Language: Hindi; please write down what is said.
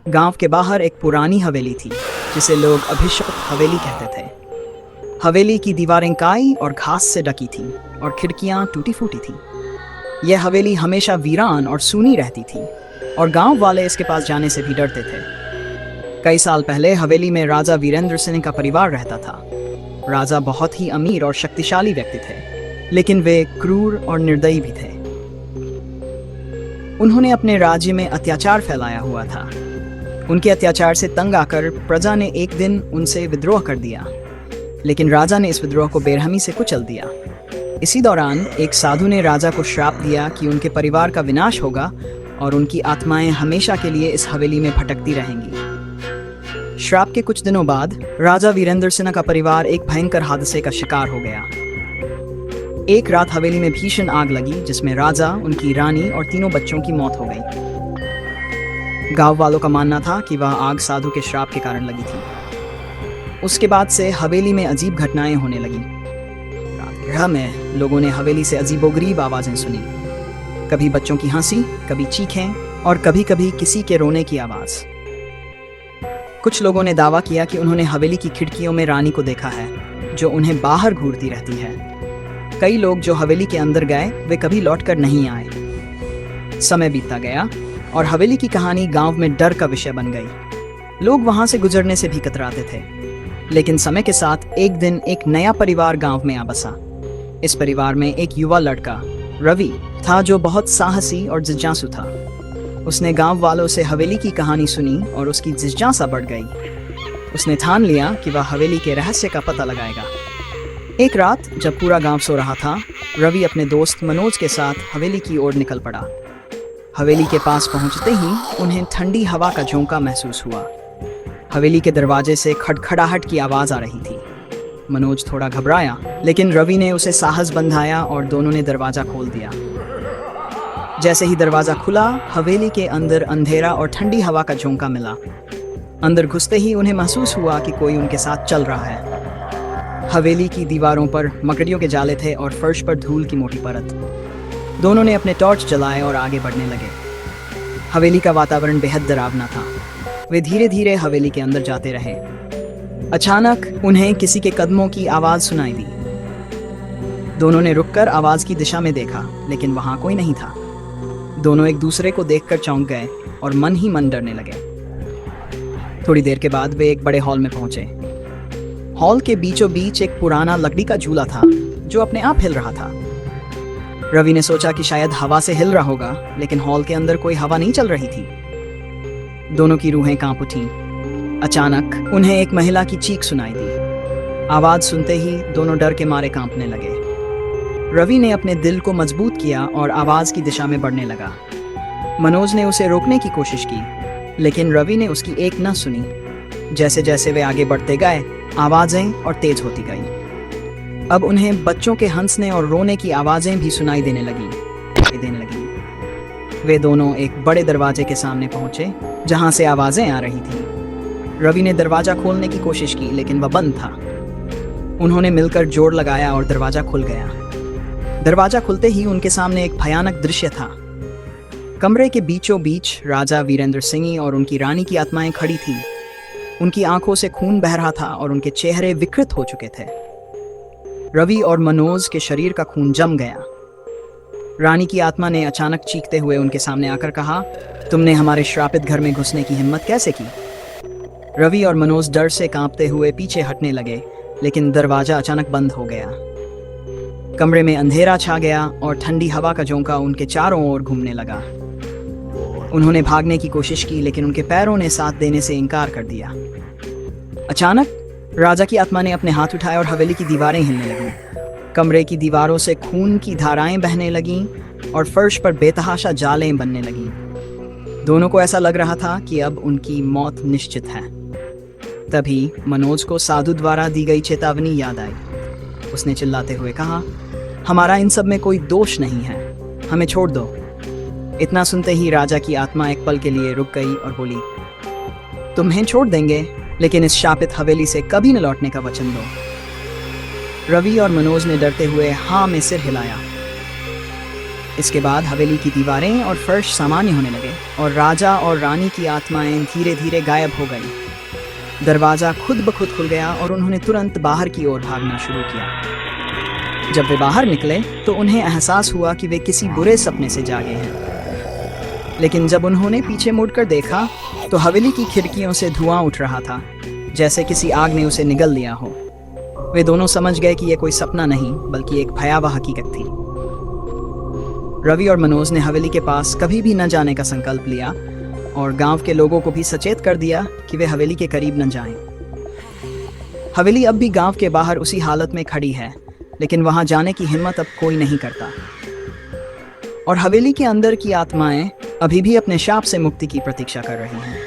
गांव के बाहर एक पुरानी हवेली थी जिसे लोग अभिशप्त हवेली कहते थे। हवेली की दीवारें काई और घास से ढकी थीं और खिड़कियां टूटी फूटी थीं। यह हवेली हमेशा वीरान और सूनी रहती थी और गांव वाले इसके पास जाने से भी डरते थे। कई साल पहले हवेली में राजा वीरेंद्र सिंह का परिवार रहता था। राजा बहुत ही अमीर और शक्तिशाली व्यक्ति थे, लेकिन वे क्रूर और निर्दयी भी थे। उन्होंने अपने राज्य में अत्याचार फैलाया हुआ था। उनके अत्याचार से तंग आकर प्रजा ने एक दिन उनसे विद्रोह कर दिया, लेकिन राजा ने इस विद्रोह को बेरहमी से कुचल दिया। इसी दौरान एक साधु ने राजा को श्राप दिया कि उनके परिवार का विनाश होगा और उनकी आत्माएं हमेशा के लिए इस हवेली में भटकती रहेंगी। श्राप के कुछ दिनों बाद राजा वीरेंद्र सिंह का परिवार एक भयंकर हादसे का शिकार हो गया। एक रात हवेली में भीषण आग लगी, जिसमें राजा, उनकी रानी और तीनों बच्चों की मौत हो गई। गांव वालों का मानना था कि वह आग साधु के श्राप के कारण लगी थी। उसके बाद से हवेली में अजीब घटनाएं होने लगी। रात गृह में लोगों ने हवेली से अजीबोगरीब आवाजें सुनी। कभी बच्चों की हंसी, कभी चीखें और कभी कभी किसी के रोने की आवाज। कुछ लोगों ने दावा किया कि उन्होंने हवेली की खिड़कियों में रानी को देखा है, जो उन्हें बाहर घूरती रहती है। कई लोग जो हवेली के अंदर गए वे कभी लौटकर नहीं आए। समय बीतता गया और हवेली की कहानी गांव में डर का विषय बन गई। लोग वहां से गुजरने से भी कतराते थे। लेकिन समय के साथ एक दिन एक नया परिवार गांव में आ बसा। इस परिवार में एक युवा लड़का रवि था, जो बहुत साहसी और जिज्ञासु था। उसने गांव वालों से हवेली की कहानी सुनी और उसकी जिज्ञासा बढ़ गई। उसने ठान लिया कि वह हवेली के रहस्य का पता लगाएगा। एक रात जब पूरा गांव सो रहा था, रवि अपने दोस्त मनोज के साथ हवेली की ओर निकल पड़ा। हवेली के पास पहुंचते ही उन्हें ठंडी हवा का झोंका महसूस हुआ। हवेली के दरवाजे से खड़खड़ाहट की आवाज आ रही थी। मनोज थोड़ा घबराया, लेकिन रवि ने उसे साहस बंधाया और दोनों ने दरवाजा खोल दिया। जैसे ही दरवाजा खुला, हवेली के अंदर अंधेरा और ठंडी हवा का झोंका मिला। अंदर घुसते ही उन्हें महसूस हुआ कि कोई उनके साथ चल रहा है। हवेली की दीवारों पर मकड़ियों के जाले थे और फर्श पर धूल की मोटी परत। दोनों ने अपने टॉर्च जलाए और आगे बढ़ने लगे। हवेली का वातावरण बेहद डरावना था। वे धीरे धीरे हवेली के अंदर जाते रहे। अचानक उन्हें किसी के कदमों की आवाज सुनाई दी। दोनों ने रुककर आवाज की दिशा में देखा, लेकिन वहां कोई नहीं था। दोनों एक दूसरे को देखकर चौंक गए और मन ही मन डरने लगे। थोड़ी देर के बाद वे एक बड़े हॉल में पहुंचे। हॉल के बीचों बीच एक पुराना लकड़ी का झूला था, जो अपने आप हिल रहा था। रवि ने सोचा कि शायद हवा से हिल रहा होगा, लेकिन हॉल के अंदर कोई हवा नहीं चल रही थी। दोनों की रूहें कांप उठीं। अचानक उन्हें एक महिला की चीख सुनाई दी। आवाज सुनते ही दोनों डर के मारे कांपने लगे। रवि ने अपने दिल को मजबूत किया और आवाज की दिशा में बढ़ने लगा। मनोज ने उसे रोकने की कोशिश की, लेकिन रवि ने उसकी एक न सुनी। जैसे जैसे वे आगे बढ़ते गए, आवाजें और तेज होती गई। अब उन्हें बच्चों के हंसने और रोने की आवाजें भी सुनाई देने लगी। वे दोनों एक बड़े दरवाजे के सामने पहुंचे, जहां से आवाजें आ रही थीं। रवि ने दरवाजा खोलने की कोशिश की, लेकिन वह बंद था। उन्होंने मिलकर जोर लगाया और दरवाजा खुल गया। दरवाजा खुलते ही उनके सामने एक भयानक दृश्य था। कमरे के बीचों बीच राजा वीरेंद्र सिंह और उनकी रानी की आत्माएं खड़ी थीं। उनकी आंखों से खून बह रहा था और उनके चेहरे विकृत हो चुके थे। रवि और मनोज के शरीर का खून जम गया। रानी की आत्मा ने अचानक चीखते हुए उनके सामने आकर कहा, तुमने हमारे श्रापित घर में घुसने की हिम्मत कैसे की? रवि और मनोज डर से कांपते हुए पीछे हटने लगे, लेकिन दरवाजा अचानक बंद हो गया। कमरे में अंधेरा छा गया और ठंडी हवा का झोंका उनके चारों ओर घूमने लगा। उन्होंने भागने की कोशिश की, लेकिन उनके पैरों ने साथ देने से इनकार कर दिया। अचानक राजा की आत्मा ने अपने हाथ उठाए और हवेली की दीवारें हिलने लगीं। कमरे की दीवारों से खून की धाराएं बहने लगीं और फर्श पर बेतहाशा जालें बनने लगीं। दोनों को ऐसा लग रहा था कि अब उनकी मौत निश्चित है। तभी मनोज को साधु द्वारा दी गई चेतावनी याद आई। उसने चिल्लाते हुए कहा, हमारा इन सब में कोई दोष नहीं है, हमें छोड़ दो। इतना सुनते ही राजा की आत्मा एक पल के लिए रुक गई और बोली, तुम्हें छोड़ देंगे, लेकिन इस शापित हवेली से कभी न लौटने का वचन दो। रवि और मनोज ने डरते हुए हाँ में सिर हिलाया। इसके बाद हवेली की दीवारें और फर्श सामान्य होने लगे और राजा और रानी की आत्माएं धीरे धीरे गायब हो गई। दरवाज़ा खुद ब खुद खुल गया और उन्होंने तुरंत बाहर की ओर भागना शुरू किया। जब वे बाहर निकले तो उन्हें एहसास हुआ कि वे किसी बुरे सपने से जागे हैं। लेकिन जब उन्होंने पीछे मुड़कर देखा तो हवेली की खिड़कियों से धुआं उठ रहा था, जैसे किसी आग ने उसे निगल लिया हो। वे दोनों समझ गए कि यह कोई सपना नहीं बल्कि एक भयावह हकीकत थी। रवि और मनोज ने हवेली के पास कभी भी न जाने का संकल्प लिया और गांव के लोगों को भी सचेत कर दिया कि वे हवेली के करीब न जाएं। हवेली अब भी गांव के बाहर उसी हालत में खड़ी है, लेकिन वहां जाने की हिम्मत अब कोई नहीं करता। और हवेली के अंदर की आत्माएं अभी भी अपने शाप से मुक्ति की प्रतीक्षा कर रही हैं।